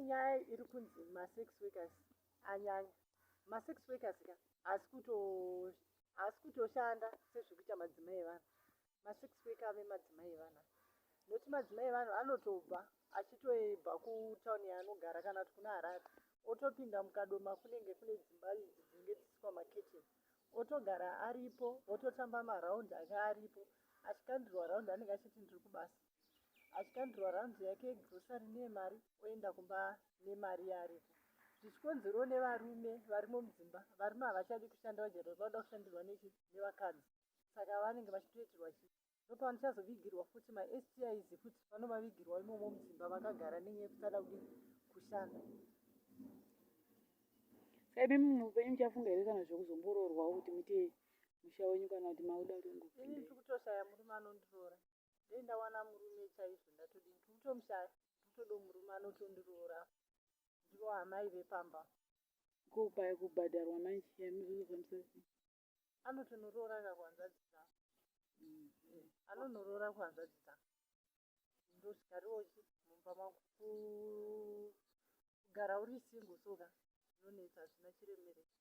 nyaya iri kunzi ma6 workers anyanya. Ma6 workers ka haasi kutoshanda sezvekuita madzimai evanhu. Ma6 worker ave madzimai evanhu, nokuti madzimai evanhu anotobva achitoibva kutauni yaanogara kana kuti kuna Harare otopinda mukadoma kunenge kune dzimba idzi dzinenge dzisiswa maketeni, otogara aripo, ototamba maraundi ake aripo. Achikandirwa raundi anenge achiti ndiri kubasa, achikandirwa raundi yake yegrosari neemari oenda kumba nemari yaaripo. Zvichikonzerwa nevarume varimo mudzimba, varume havachadi kushanda vajati vanoda kushandirwa nevakadzi, saka vanenge vachitoitirwa chii. Ndopavanochazovigirwa futi maSTIs futi vanovavigirwa imomo mudzimba vakagara nenyaya yekusada kushanda. Imi muupenyu muchafunga here kana zvekuzombororwawo kuti muite musha wenyu kana kuti mauda kungopinda? Ini ndiri kutoshaya murume anondiroora. Dei ndawana murume chaizvo ndatodini, ndiri kutomushaya, ndotoda murume anotondiroora. Ndivo amai vepamba. Kubhadharwa manje yanozofambisa Anotonoroora kakwanzadzi dzavo. Anonoroora kuhanzvadzi dzavo. Ndozvikariwochi mumba mangu kugara uri single soka zvinonetsa, hazvina chiremerezo.